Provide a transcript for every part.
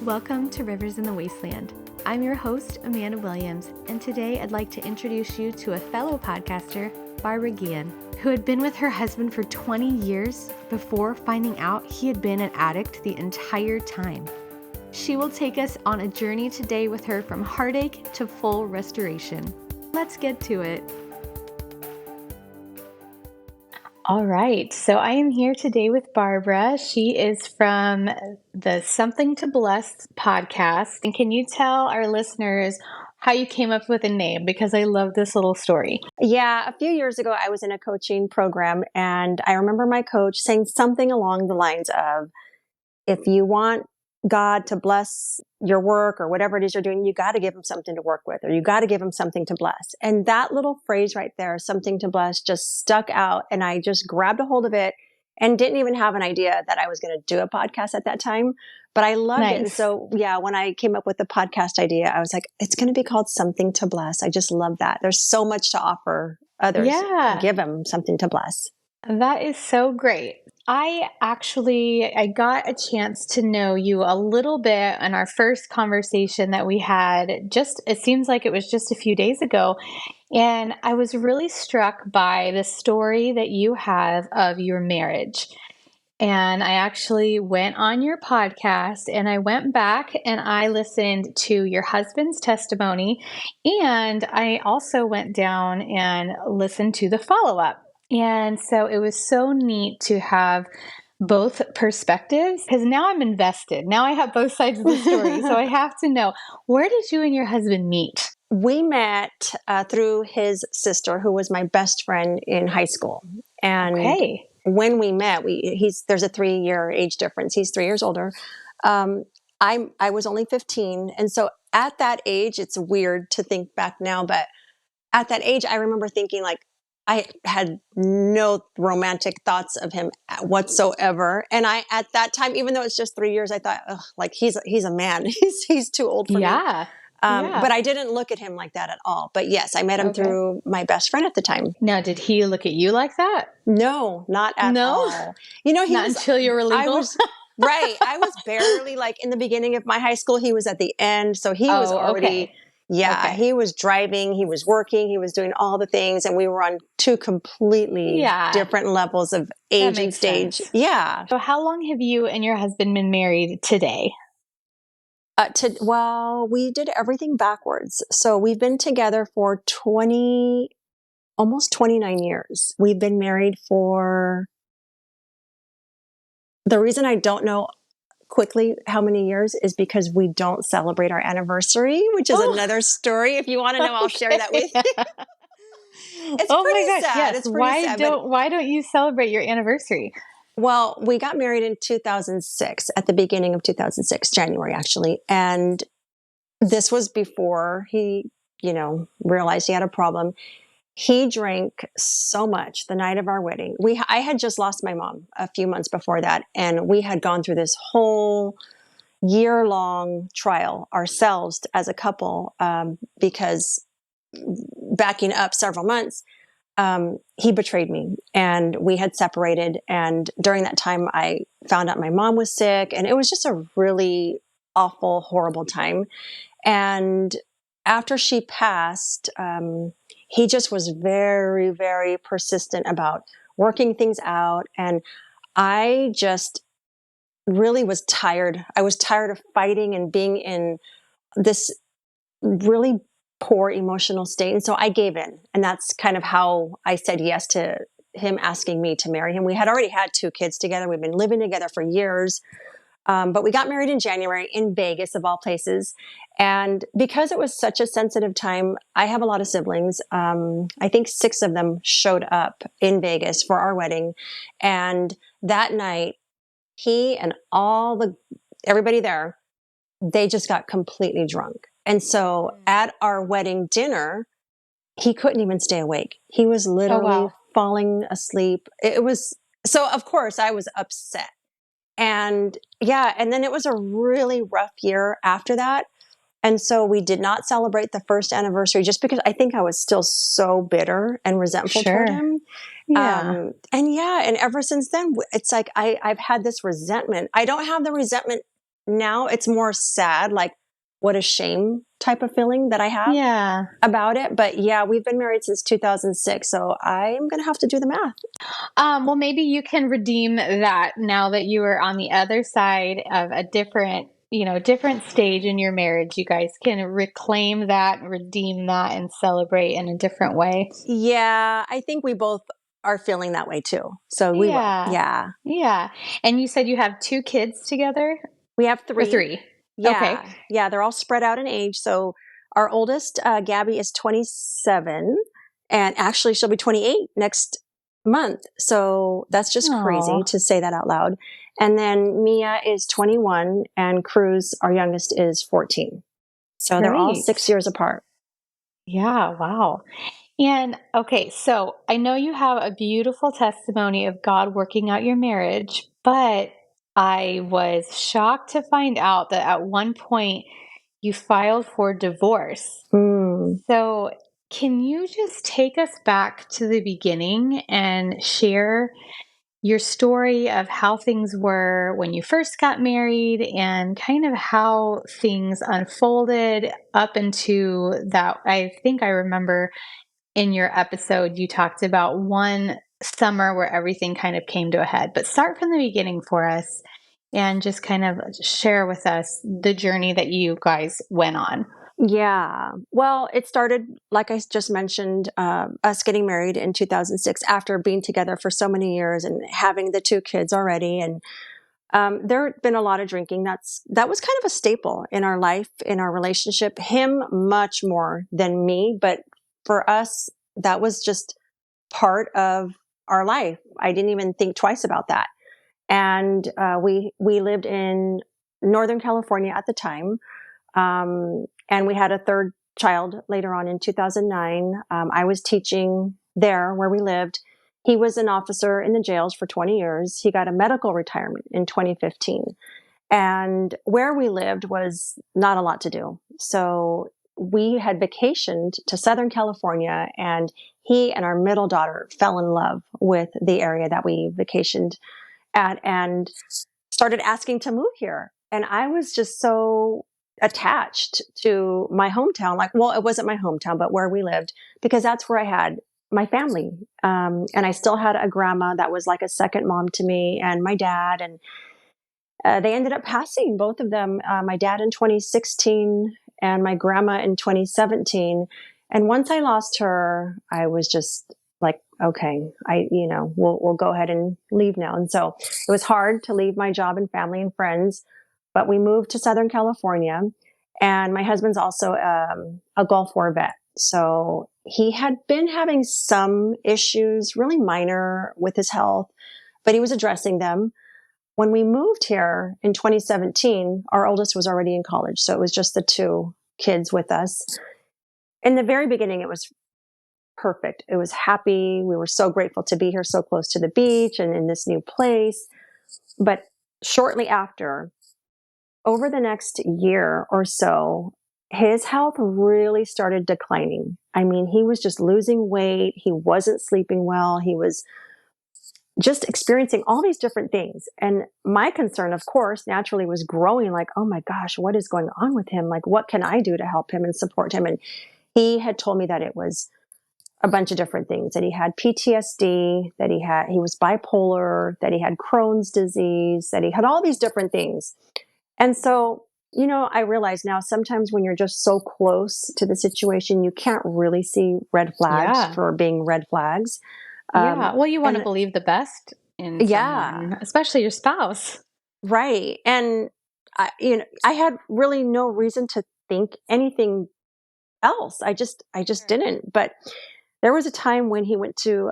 Welcome to Rivers in the Wasteland. I'm your host, Amanda Williams, and today I'd like to introduce you to a fellow podcaster, Barbara Guillen, who had been with her husband for 20 years before finding out he had been an addict the entire time. She will take us on a journey today with her from heartache to full restoration. Let's get to it. All right, so I am here today with Barbara. She is from the Something to Bless podcast. And can you tell our listeners how you came up with a name? Because I love this little story. Yeah, a few years ago, I was in a coaching program, and I remember my coach saying something along the lines of, if you want God to bless your work or whatever it is you're doing, you got to give him something to work with, or you got to give him something to bless. And that little phrase right there, something to bless, just stuck out. And I just grabbed a hold of it and didn't even have an idea that I was going to do a podcast at that time, but I loved it. And so, yeah, when I came up with the podcast idea, I was like, it's going to be called Something to Bless. I just love that. There's so much to offer others. Yeah. Give them something to bless. That is so great. I got a chance to know you a little bit in our first conversation that we had. It seems like it was just a few days ago. And I was really struck by the story that you have of your marriage. And I actually went on your podcast and I went back and I listened to your husband's testimony. And I also went down and listened to the follow-up. And so it was so neat to have both perspectives, because now I'm invested. Now I have both sides of the story. So I have to know, where did you and your husband meet? We met through his sister, who was my best friend in high school. And when we met, there's a 3-year age difference. He's 3 years older. I was only 15. And so at that age, it's weird to think back now, but at that age, I remember thinking, like, I had no romantic thoughts of him whatsoever. And at that time, even though it's just 3 years, I thought, like, he's a man. He's too old for me. Yeah. But I didn't look at him like that at all. But yes, I met him through my best friend at the time. Now, did he look at you like that? No, not at all. Not until you were legal? Right. I was barely, like, in the beginning of my high school. He was at the end. So he was already... Yeah, he was driving, he was working, he was doing all the things, and we were on two completely different levels of age and stage. Sense. Yeah. So how long have you and your husband been married today? We did everything backwards. So we've been together for almost 29 years. We've been married for, the reason I don't know quickly how many years is because we don't celebrate our anniversary, which is another story. If you want to know, I'll share that with you. It's pretty sad. Yes. It's pretty sad. Why don't you celebrate your anniversary? Well, we got married in 2006, at the beginning of 2006, January, actually. And this was before he, realized he had a problem. He drank so much the night of our wedding. I had just lost my mom a few months before that. And we had gone through this whole year-long trial ourselves as a couple, because backing up several months, he betrayed me and we had separated. And during that time, I found out my mom was sick, and it was just a really awful, horrible time. And after she passed, he just was very, very persistent about working things out. And I just really was tired. I was tired of fighting and being in this really poor emotional state. And so I gave in. And that's kind of how I said yes to him asking me to marry him. We had already had 2 kids together. We've been living together for years. But we got married in January in Vegas, of all places. And because it was such a sensitive time, I have a lot of siblings. I think 6 of them showed up in Vegas for our wedding. And that night, he and everybody there, they just got completely drunk. And so at our wedding dinner, he couldn't even stay awake. He was literally falling asleep. So of course I was upset. And and then it was a really rough year after that. And so we did not celebrate the first anniversary just because I think I was still so bitter and resentful toward him. Yeah. And ever since then, it's like I've had this resentment. I don't have the resentment now it's more sad, like what a shame type of feeling that I have Yeah. about it. But yeah, we've been married since 2006. So I'm going to have to do the math. Well, maybe you can redeem that now that you are on the other side of a different, different stage in your marriage. You guys can reclaim that, redeem that, and celebrate in a different way. Yeah, I think we both are feeling that way too. So we will. Yeah. Yeah. Yeah. And you said you have two kids together We have or three. three? Okay. Yeah. Yeah. They're all spread out in age. So our oldest, Gabby, is 27, and actually she'll be 28 next month. So that's just Oh, crazy to say that out loud. And then Mia is 21, and Cruz, our youngest, is 14. So they're all great. 6 years apart. Yeah. Wow. And okay, so I know you have a beautiful testimony of God working out your marriage, but I was shocked to find out that at one point you filed for divorce. Mm. So, can you just take us back to the beginning and share your story of how things were when you first got married and kind of how things unfolded up into that? I think I remember in your episode, you talked about one summer where everything kind of came to a head. But start from the beginning for us and just kind of share with us the journey that you guys went on. Yeah. Well, it started, like I just mentioned, us getting married in 2006 after being together for so many years and having the two kids already. And there had been a lot of drinking. That was kind of a staple in our life, in our relationship. Him much more than me, but for us, that was just part of our life. I didn't even think twice about that. And we lived in Northern California at the time, and we had a third child later on in 2009. I was teaching there where we lived. He was an officer in the jails for 20 years. He got a medical retirement in 2015. And where we lived was not a lot to do. So we had vacationed to Southern California, and he and our middle daughter fell in love with the area that we vacationed at and started asking to move here. And I was just so attached to my hometown. Like, well, it wasn't my hometown, but where we lived, because that's where I had my family. And I still had a grandma that was like a second mom to me, and my dad. And they ended up passing, both of them, my dad in 2016 and my grandma in 2017. And once I lost her, I was just like, okay, we'll go ahead and leave now. And so it was hard to leave my job and family and friends, but we moved to Southern California. And my husband's also a Gulf War vet. So he had been having some issues, really minor, with his health, but he was addressing them. When we moved here in 2017, our oldest was already in college. So it was just the two kids with us. In the very beginning, it was perfect. It was happy. We were so grateful to be here so close to the beach and in this new place. But shortly after, over the next year or so, his health really started declining. I mean, he was just losing weight. He wasn't sleeping well. He was just experiencing all these different things. And my concern, of course, naturally was growing, like, oh my gosh, what is going on with him? Like, what can I do to help him and support him? And he had told me that it was a bunch of different things, that he had PTSD, that he was bipolar, that he had Crohn's disease, that he had all these different things. And so, I realize now sometimes when you're just so close to the situation, you can't really see red flags Yeah. for being red flags. Yeah. Well, you want to And believe the best in yeah, someone, especially your spouse. right. And I had really no reason to think anything else. I just didn't. But there was a time when he went to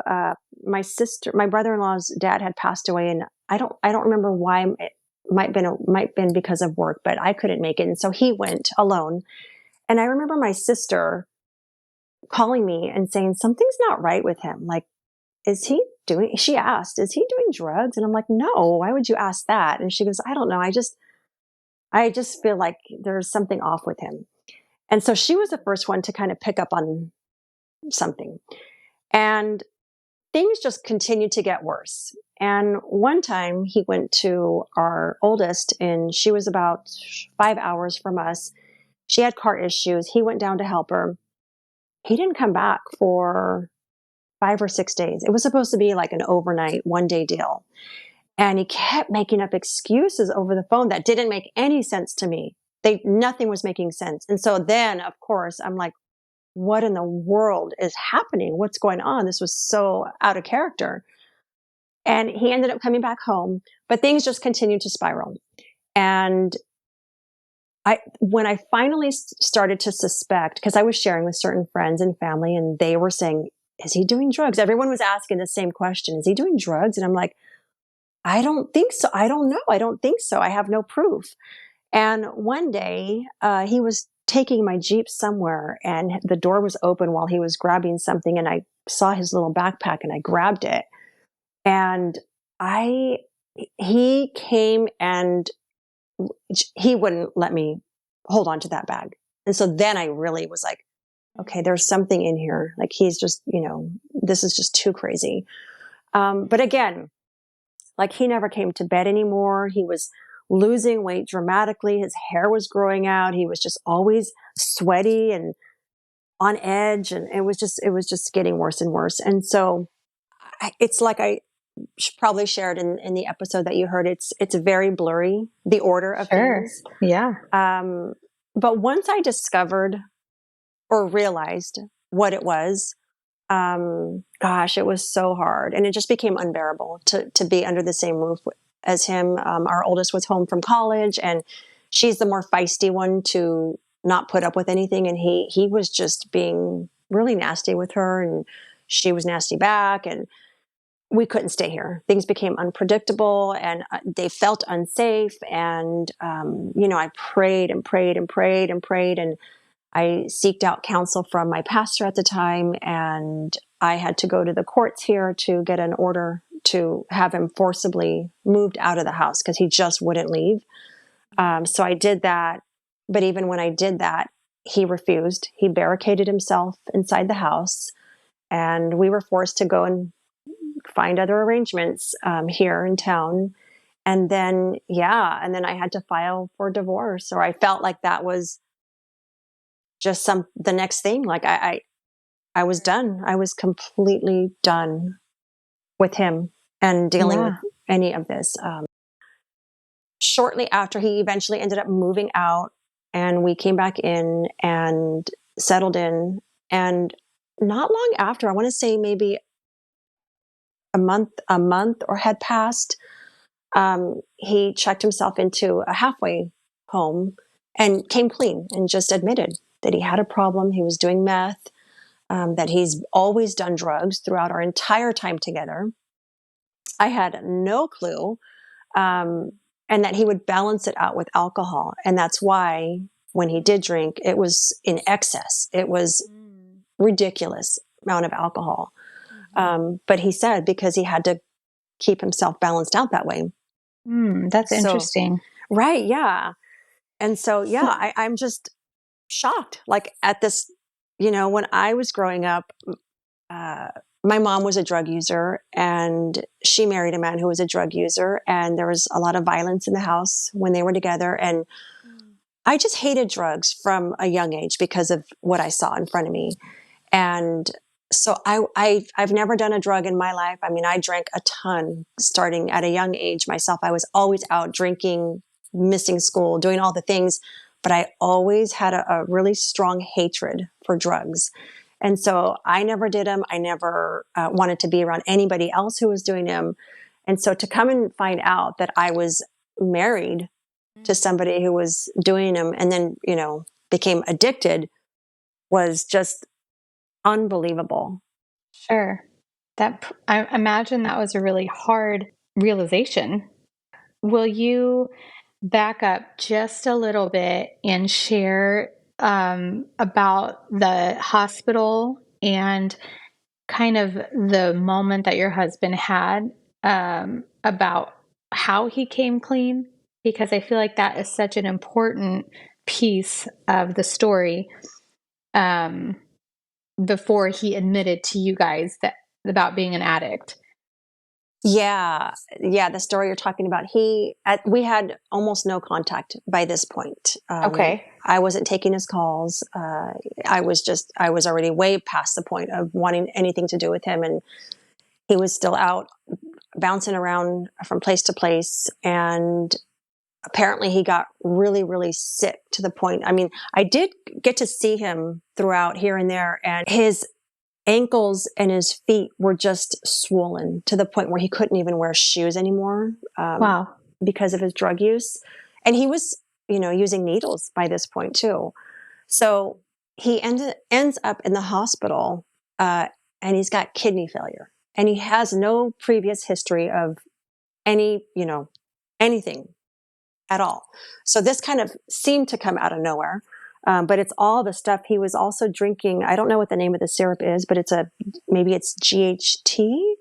my brother-in-law's dad had passed away, and I don't remember why. It might been because of work, but I couldn't make it, and so he went alone. And I remember my sister calling me and saying something's not right with him. Like, she asked, is he doing drugs? And I'm like, no, why would you ask that? And she goes, I don't know. I just feel like there's something off with him. And so she was the first one to kind of pick up on something. And things just continued to get worse. And one time he went to our oldest, and she was about 5 hours from us. She had car issues. He went down to help her. He didn't come back for 5 or 6 days. It was supposed to be like an overnight, 1 day deal. And he kept making up excuses over the phone that didn't make any sense to me. Nothing was making sense. And so then, of course, I'm like, what in the world is happening? What's going on? This was so out of character. And he ended up coming back home, but things just continued to spiral. And when I finally started to suspect, because I was sharing with certain friends and family, and they were saying, is he doing drugs? Everyone was asking the same question. Is he doing drugs? And I'm like, I don't think so. I don't know. I don't think so. I have no proof. And one day, he was taking my Jeep somewhere, and the door was open while he was grabbing something. And I saw his little backpack, and I grabbed it. And he came, and he wouldn't let me hold on to that bag. And so then I really was like, okay, there's something in here. Like, he's just, this is just too crazy. But again, like, he never came to bed anymore. He was losing weight dramatically. His hair was growing out. He was just always sweaty and on edge. And it was just getting worse and worse. And so it's like I probably shared in the episode that you heard, it's very blurry, the order of Sure. things. Yeah. But once I discovered or realized what it was, gosh, it was so hard. And it just became unbearable to be under the same roof as him. Our oldest was home from college, and she's the more feisty one to not put up with anything. And he was just being really nasty with her, and she was nasty back. And we couldn't stay here. Things became unpredictable, and they felt unsafe. And, I prayed and prayed and prayed and prayed. And I seeked out counsel from my pastor at the time, and I had to go to the courts here to get an order to have him forcibly moved out of the house because he just wouldn't leave. So I did that. But even when I did that, he refused. He barricaded himself inside the house, and we were forced to go and find other arrangements here in town. And then, I had to file for divorce, or I felt like that was just the next thing. Like I was done. I was completely done with him and dealing with Yeah. any of this. Shortly after, he eventually ended up moving out, and we came back in and settled in. And not long after, I want to say maybe a month or had passed, he checked himself into a halfway home and came clean and just admitted that he had a problem. He was doing meth, that he's always done drugs throughout our entire time together. I had no clue, and that he would balance it out with alcohol. And that's why when he did drink, it was in excess. It was ridiculous amount of alcohol. But he said because he had to keep himself balanced out that way. That's So, interesting. right. Yeah. And so, I'm just shocked. Like, at this, when I was growing up, uh, my mom was a drug user, and she married a man who was a drug user. And there was a lot of violence in the house when they were together. And I just hated drugs from a young age because of what I saw in front of me. And so I've never done a drug in my life. I mean, I drank a ton starting at a young age myself. I was always out drinking, missing school, doing all the things, but I always had a really strong hatred for drugs. And so I never did them. I never wanted to be around anybody else who was doing them. And so to come and find out that I was married to somebody who was doing them and then, became addicted was just unbelievable. Sure. I imagine that was a really hard realization. Will you back up just a little bit and share about the hospital and kind of the moment that your husband had about how he came clean? Because I feel like that is such an important piece of the story. Um, before he admitted to you guys that about being an addict. Yeah, yeah, the story you're talking about. We had almost no contact by this point. Okay. I wasn't taking his calls. I was already way past the point of wanting anything to do with him, and he was still out bouncing around from place to place. And apparently, he got really, really sick to the point. I mean, I did get to see him throughout here and there, and his ankles and his feet were just swollen to the point where he couldn't even wear shoes anymore, Wow. because of his drug use. And he was, using needles by this point too. So he ends up in the hospital, uh, and he's got kidney failure. And he has no previous history of any, anything at all. So this kind of seemed to come out of nowhere. But it's all the stuff he was also drinking. I don't know what the name of the syrup is, but maybe it's GHT. He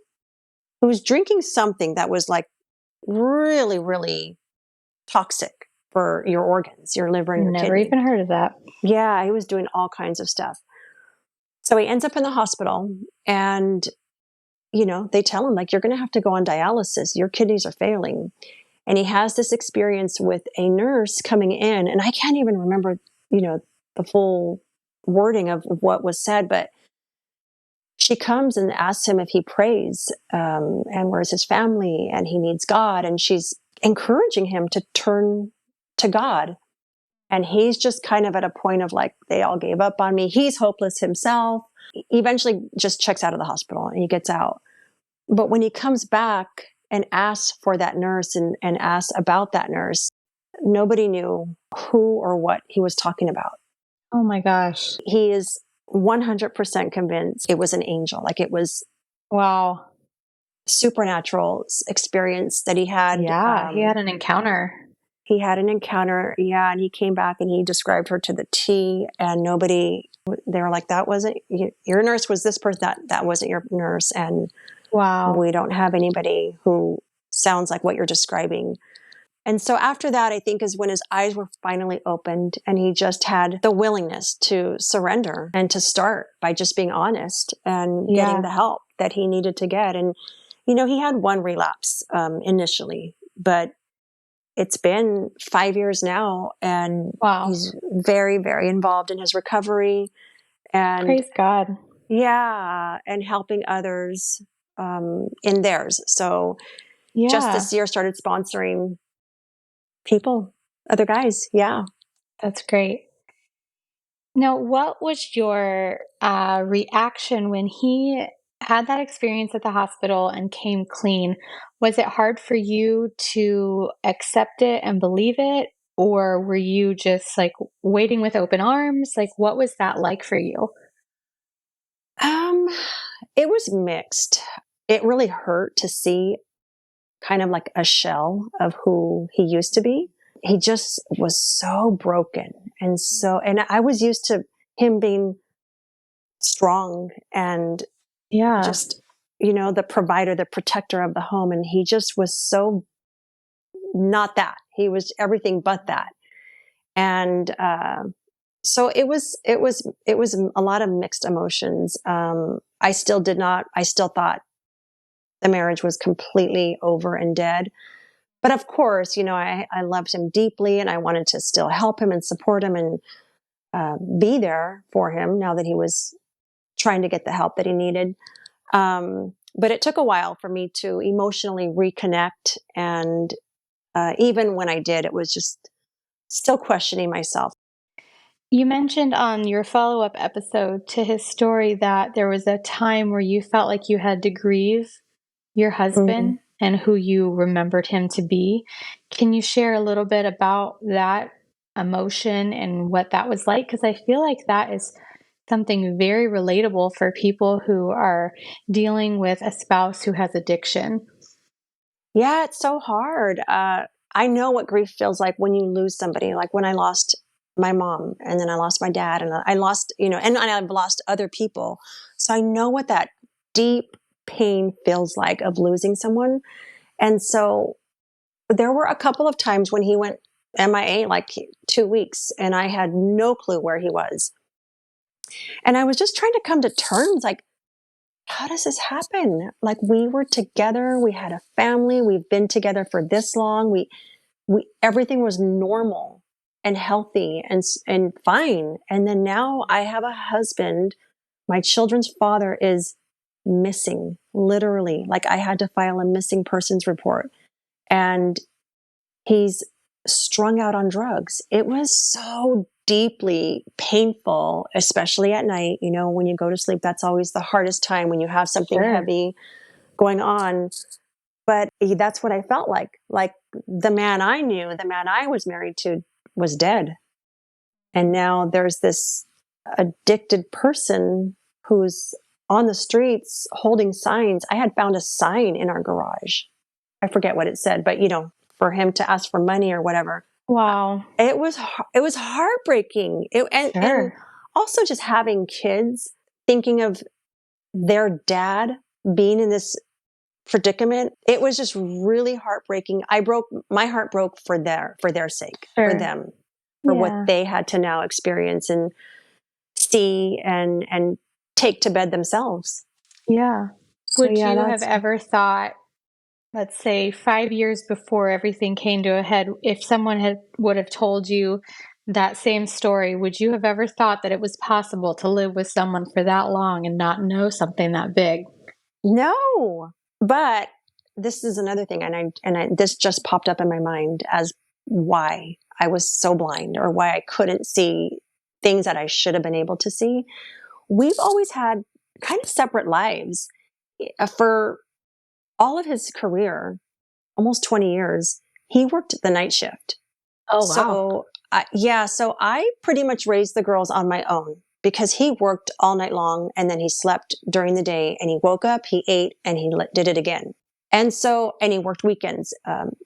was drinking something that was like really, really toxic for your organs, your liver and your Never kidney. even heard of that. Yeah, he was doing all kinds of stuff. So he ends up in the hospital, and, they tell him, like, you're going to have to go on dialysis. Your kidneys are failing. And he has this experience with a nurse coming in, and I can't even remember, the full wording of what was said, but she comes and asks him if he prays, and where's his family, and he needs God, and she's encouraging him to turn to God. And he's just kind of at a point of like, they all gave up on me. He's hopeless himself. He eventually just checks out of the hospital and he gets out. But when he comes back and asks for that nurse and asks about that nurse, nobody knew who or what he was talking about. Oh my gosh. He is 100% convinced it was an angel. Like, it was Wow. supernatural experience that he had. Yeah, he had an encounter. He had an encounter. Yeah. And he came back and he described her to the T, and they were like, that wasn't your nurse, was this person. That wasn't your nurse. And Wow. we don't have anybody who sounds like what you're describing. And so after that, I think, is when his eyes were finally opened, and he just had the willingness to surrender and to start by just being honest and getting Yeah. the help that he needed to get. And, he had one relapse, initially, but it's been 5 years now, and Wow. he's very, very involved in his recovery, and Praise God. yeah, and helping others, in theirs. So just Yeah, this year started sponsoring people, other guys. Yeah. that's great. Now, what was your reaction when he had that experience at the hospital and came clean? Was it hard for you to accept it and believe it? Or were you just like waiting with open arms? Like, what was that like for you? Um, it was mixed. It really hurt to see kind of like a shell of who he used to be. He just was so broken. And I was used to him being strong and Yeah. just, the provider, the protector of the home. And he just was so not that. He was everything but that. And, so it was a lot of mixed emotions. I still thought the marriage was completely over and dead. But of course, I loved him deeply, and I wanted to still help him and support him, and be there for him now that he was trying to get the help that he needed. But it took a while for me to emotionally reconnect. And even when I did, it was just still questioning myself. You mentioned on your follow up episode to his story that there was a time where you felt like you had to grieve your Mhm. husband and who you remembered him to be. Can you share a little bit about that emotion and what that was like? Because I feel like that is something very relatable for people who are dealing with a spouse who has addiction. Yeah, it's so hard. I know what grief feels like when you lose somebody, like when I lost my mom, and then I lost my dad, and I lost, and I've lost other people. So I know what that deep pain feels like of losing someone. And so there were a couple of times when he went MIA, like 2 weeks, and I had no clue where he was. And I was just trying to come to terms, like, how does this happen? Like, we were together, we had a family, we've been together for this long. We everything was normal and healthy and fine. And then now I have a husband. My children's father is missing, literally. Like, I had to file a missing persons report, and he's strung out on drugs. It was so deeply painful, especially at night. You know, when you go to sleep, that's always the hardest time, when you have something Sure. heavy going on. But that's what I felt like. Like, the man I knew, the man I was married to, was dead. And now there's this addicted person who's on the streets holding signs. I had found a sign in our garage. I forget what it said, but for him to ask for money or whatever. Wow. It was heartbreaking. And Sure. also, just having kids, thinking of their dad being in this predicament. It was just really heartbreaking. My heart broke for their sake, for Sure. them, for what Yeah. they had to now experience and see and take to bed themselves. Yeah. So Would yeah, you have that's ever thought, let's say 5 years before everything came to a head, if someone would have told you that same story, would you have ever thought that it was possible to live with someone for that long and not know something that big? no. But this is another thing, and this just popped up in my mind as why I was so blind, or why I couldn't see things that I should have been able to see. We've always had kind of separate lives. For all of his career, almost 20 years, he worked the night shift. Oh, wow. So I pretty much raised the girls on my own, because he worked all night long, and then he slept during the day, and he woke up, he ate, and he did it again. And he worked weekends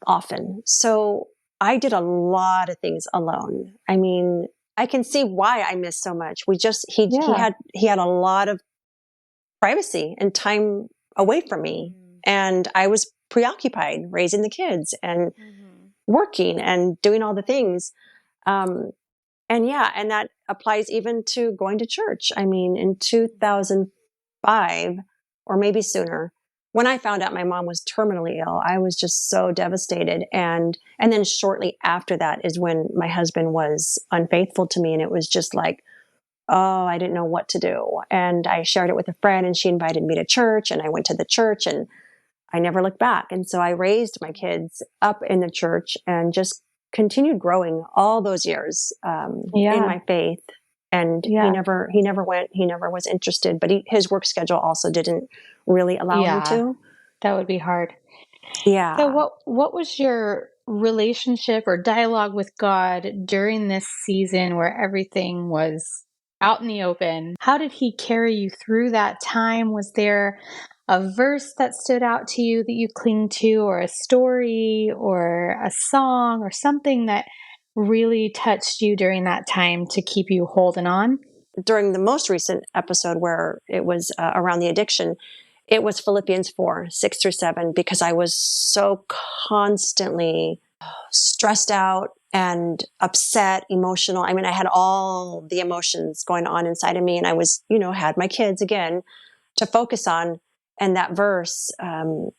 often. So I did a lot of things alone. I mean, I can see why I missed so much. Yeah. He had a lot of privacy and time away from me. And I was preoccupied raising the kids and Mhm. working and doing all the things. Um, and yeah, and that applies even to going to church. I mean, in 2005, or maybe sooner, when I found out my mom was terminally ill, I was just so devastated. And then shortly after that is when my husband was unfaithful to me, and it was just like, oh, I didn't know what to do. And I shared it with a friend, and she invited me to church, and I went to the church, and I never looked back. And so I raised my kids up in the church and just continued growing all those years in Yeah. my faith. And Yeah. he never was interested, but his work schedule also didn't really allow him Yeah. to. That would be hard. So Yeah. what was your relationship or dialogue with God during this season where everything was out in the open? How did he carry you through that time? Was there a verse that stood out to you that you cling to, or a story or a song or something that really touched you during that time to keep you holding on? During the most recent episode, where it was around the addiction, it was Philippians 4:6-7, because I was so constantly stressed out and upset, emotional. I mean, I had all the emotions going on inside of me, and I was, had my kids again to focus on. And that verse,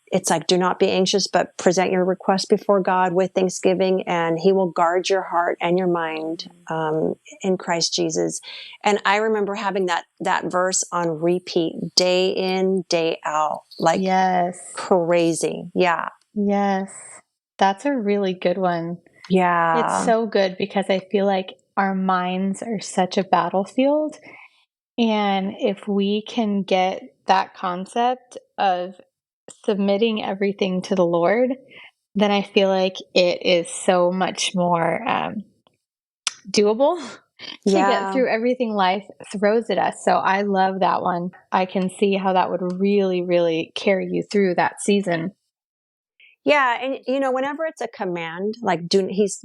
it's like, do not be anxious, but present your request before God with thanksgiving, and he will guard your heart and your mind in Christ Jesus. And I remember having that verse on repeat, day in, day out, like Yes. crazy. Yeah. Yes. That's a really good one. It's Yeah. so good because I feel like our minds are such a battlefield. And if we can get that concept of submitting everything to the Lord, then I feel like it is so much more doable to get Yeah. through everything life throws at us. So I love that one. I can see how that would really, really carry you through that season. Yeah, and whenever it's a command, like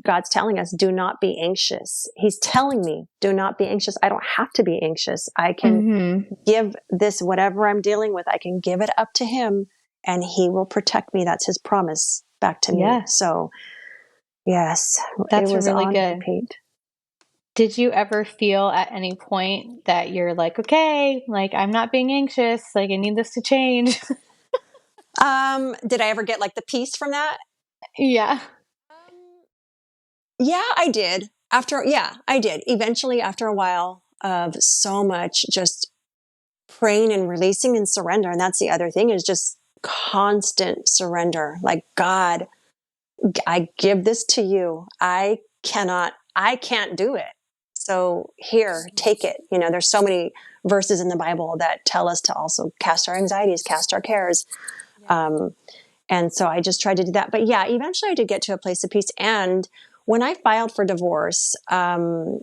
God's telling us, do not be anxious. He's telling me, do not be anxious. I don't have to be anxious. I can Hmm. give this, whatever I'm dealing with, I can give it up to him, and he will protect me. That's his promise back to me. Yeah, So yes, it that's was really on good. repeat. Did you ever feel at any point that you're like, okay, like I'm not being anxious, like I need this to change? Did I ever get like the peace from that? Yeah. Um, yeah, I did. Yeah, I did. Eventually, after a while of so much just praying and releasing and surrender. And that's the other thing, is just constant surrender. Like, God, I give this to you. I can't do it. So here, take it. You know, there's so many verses in the Bible that tell us to also cast our anxieties, cast our cares. Yeah. Um, and so I just tried to do that. But yeah, eventually I did get to a place of peace. And when I filed for divorce, I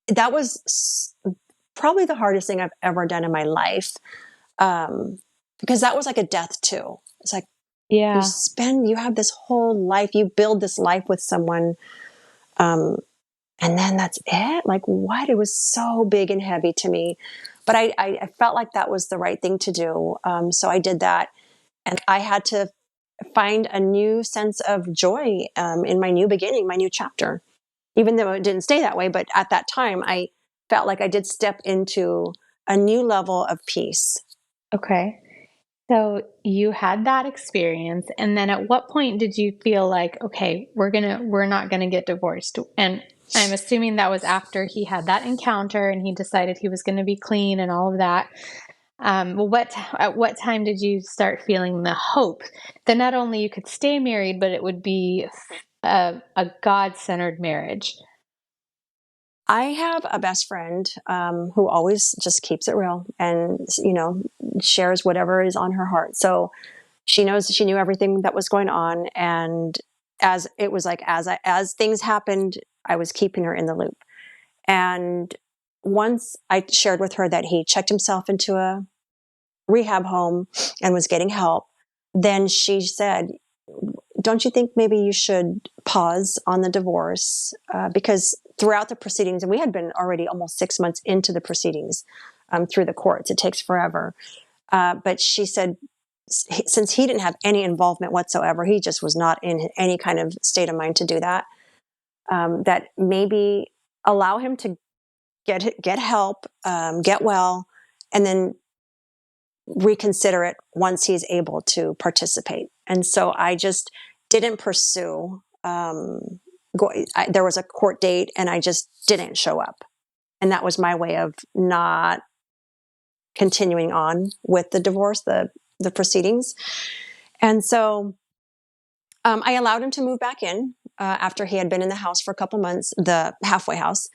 that was probably the hardest thing I've ever done in my life, because that was like a death too. It's like Yeah. you have this whole life, you build this life with someone, um, and then that's it. Like, what? It was so big and heavy to me, but I felt like that was the right thing to do. So I did that, and I had to find a new sense of joy in my new beginning, my new chapter. Even though it didn't stay that way, but at that time, I felt like I did step into a new level of peace. Okay. So you had that experience, and then at what point did you feel like, okay, we're not gonna get divorced? And I'm assuming that was after he had that encounter and he decided he was gonna be clean and all of that. Well, at what time did you start feeling the hope that not only you could stay married, but it would be a God-centered marriage? I have a best friend who always just keeps it real and, shares whatever is on her heart. So she knew everything that was going on. And as it was like, as things happened, I was keeping her in the loop. And once I shared with her that he checked himself into a rehab home and was getting help, then she said, don't you think maybe you should pause on the divorce? Because throughout the proceedings, and we had been already almost 6 months into the proceedings through the courts, it takes forever. But she said, since he didn't have any involvement whatsoever, he just was not in any kind of state of mind to do that, that maybe allow him to get help, get well, and then reconsider it once he's able to participate. And so I just didn't pursue. There was a court date, and I just didn't show up, and that was my way of not continuing on with the divorce, the proceedings. And so I allowed him to move back in after he had been in the house for a couple months, the halfway house.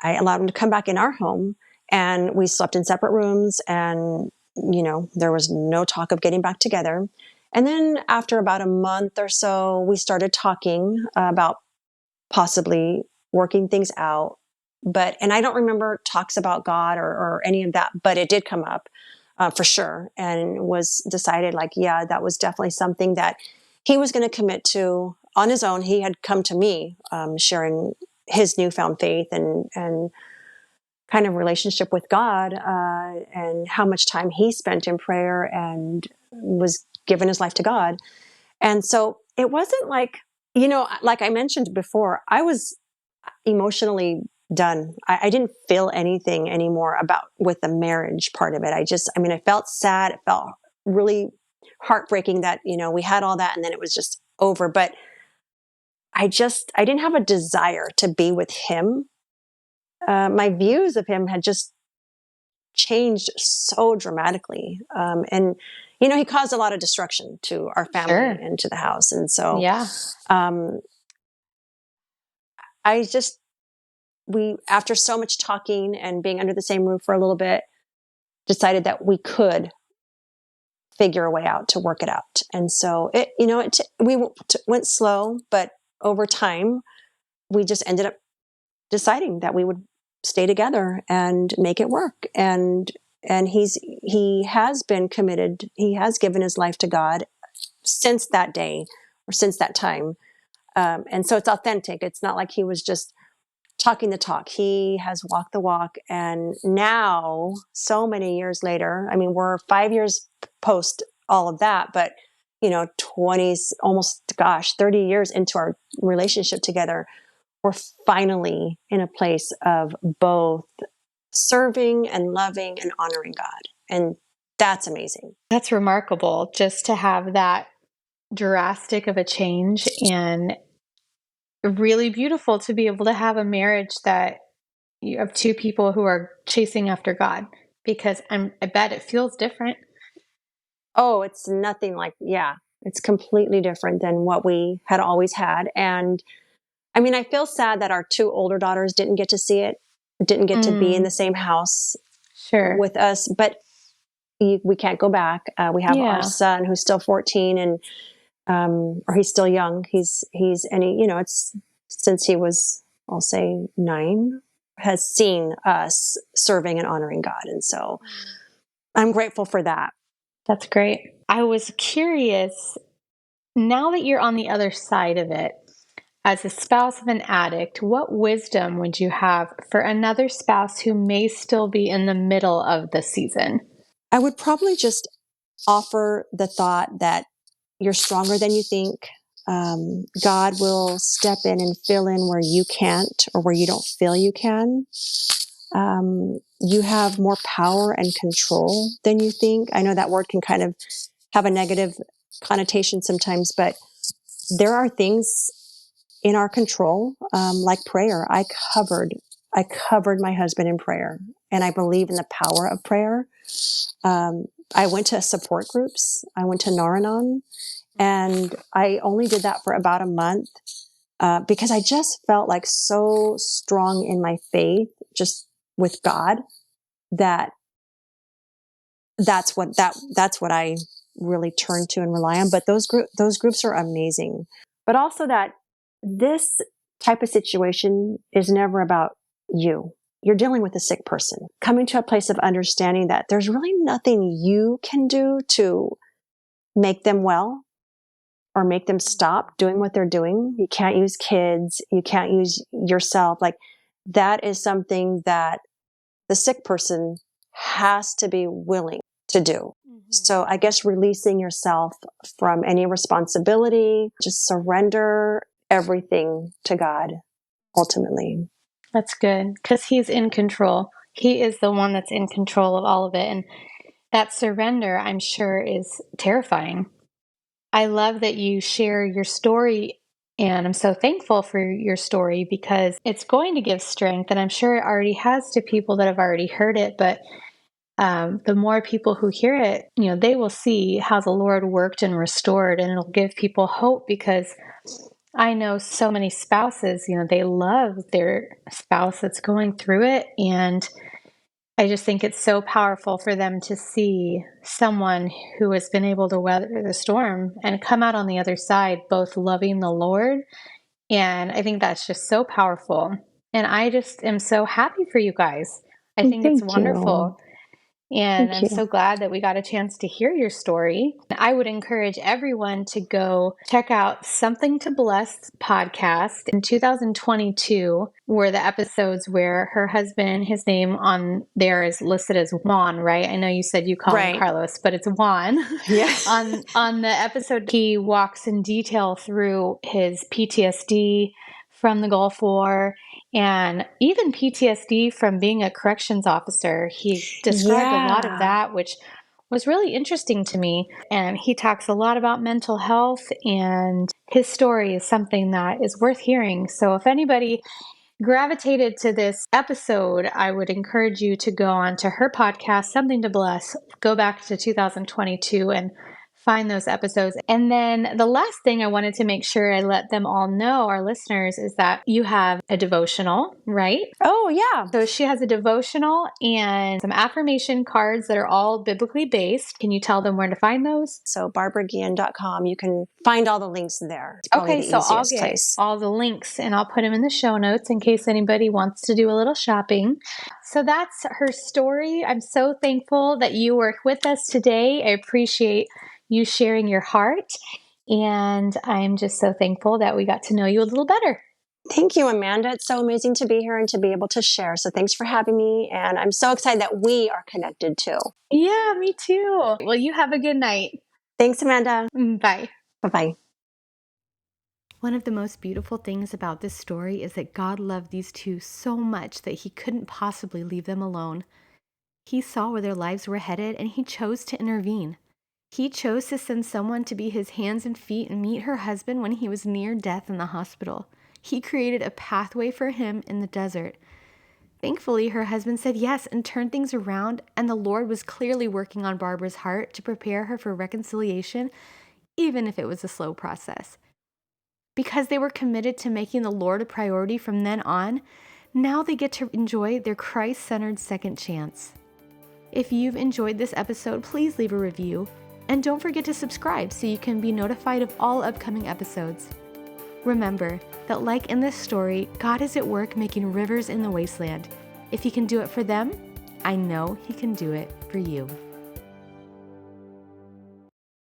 I allowed him to come back in our home, and we slept in separate rooms, and there was no talk of getting back together. And then after about a month or so, we started talking about possibly working things out. And I don't remember talks about God or any of that, but it did come up for sure, and was decided like, yeah, that was definitely something that he was going to commit to on his own. He had come to me, sharing his newfound faith and kind of relationship with God, and how much time he spent in prayer and was given his life to God. And so it wasn't like, like I mentioned before, I was emotionally done. I didn't feel anything anymore about with the marriage part of it. I felt sad. It felt really heartbreaking that, we had all that and then it was just over. But I didn't have a desire to be with him. My views of him had just changed so dramatically. And, he caused a lot of destruction to our family Sure. and to the house. And so Yeah. um, I just, after so much talking and being under the same roof for a little bit, decided that we could figure a way out to work it out. And so we went slow, but over time, we just ended up deciding that we would stay together and make it work. And he has been committed. He has given his life to God since that day or since that time. And so it's authentic. It's not like he was just talking the talk. He has walked the walk. And now, so many years later, we're 5 years post all of that, but 20s, almost, 30 years into our relationship together, we're finally in a place of both serving and loving and honoring God. And that's amazing. That's remarkable just to have that drastic of a change, and really beautiful to be able to have a marriage that you have two people who are chasing after God, because I bet it feels different. Oh, it's nothing like, yeah, it's completely different than what we had always had. And I mean, I feel sad that our two older daughters didn't get to see it, didn't get to be in Mm, the same house sure. with us, but we can't go back. We have our Yeah. son who's still 14 and, or he's still young. And he, it's since he was, I'll say 9, has seen us serving and honoring God. And so I'm grateful for that. That's great. I was curious, now that you're on the other side of it, as a spouse of an addict, what wisdom would you have for another spouse who may still be in the middle of the season? I would probably just offer the thought that you're stronger than you think. God will step in and fill in where you can't or where you don't feel you can. You have more power and control than you think. I know that word can kind of have a negative connotation sometimes, but there are things in our control, like prayer. I covered my husband in prayer, and I believe in the power of prayer. Um, I went to support groups. I went to Naranon, and I only did that for about a month because I just felt like so strong in my faith, just with God, that that's what I really turn to and rely on. But those groups are amazing. But also that this type of situation is never about you. You're dealing with a sick person. Coming to a place of understanding that there's really nothing you can do to make them well or make them stop doing what they're doing. You can't use kids. You can't use yourself. Like, that is something that the sick person has to be willing to do. So I guess releasing yourself from any responsibility, just surrender everything to God ultimately. That's good, because he's in control. He is the one that's in control of all of it. And that surrender, I'm sure, is terrifying. I love that you share your story, and I'm so thankful for your story because it's going to give strength. And I'm sure it already has to people that have already heard it. But the more people who hear it, they will see how the Lord worked and restored, and it'll give people hope, because I know so many spouses, they love their spouse that's going through it. And I just think it's so powerful for them to see someone who has been able to weather the storm and come out on the other side, both loving the Lord. And I think that's just so powerful. And I just am so happy for you guys. I think it's Thank you. wonderful. And Thank I'm you. so glad that we got a chance to hear your story. I would encourage everyone to go check out Something to Bless podcast. In 2022 were the episodes where her husband, his name on there is listed as Juan, right? I know you said you call him Right. Carlos, but it's Juan. Yeah. On the episode, he walks in detail through his PTSD from the Gulf War, and even PTSD from being a corrections officer. He described a lot of Yeah. that, which was really interesting to me. And he talks a lot about mental health, and his story is something that is worth hearing. So if anybody gravitated to this episode, I would encourage you to go on to her podcast, Something to Bless, go back to 2022 and find those episodes. And then the last thing I wanted to make sure I let them all know, our listeners, is that you have a devotional, right? Oh, yeah. So she has a devotional and some affirmation cards that are all biblically based. Can you tell them where to find those? So barbaraguillen.com, you can find all the links there. It's probably Okay, the so I'll easiest get place. all the links and I'll put them in the show notes in case anybody wants to do a little shopping. So that's her story. I'm so thankful that you were with us today. I appreciate you sharing your heart. And I'm just so thankful that we got to know you a little better. Thank you, Amanda. It's so amazing to be here and to be able to share. So thanks for having me. And I'm so excited that we are connected too. Yeah, me too. Well, you have a good night. Thanks, Amanda. Bye. Bye bye. One of the most beautiful things about this story is that God loved these two so much that he couldn't possibly leave them alone. He saw where their lives were headed and he chose to intervene. He chose to send someone to be his hands and feet and meet her husband when he was near death in the hospital. He created a pathway for him in the desert. Thankfully, her husband said yes and turned things around, and the Lord was clearly working on Barbara's heart to prepare her for reconciliation, even if it was a slow process. Because they were committed to making the Lord a priority from then on, now they get to enjoy their Christ-centered second chance. If you've enjoyed this episode, please leave a review, and don't forget to subscribe so you can be notified of all upcoming episodes. Remember that, like in this story, God is at work making rivers in the wasteland. If he can do it for them, I know he can do it for you.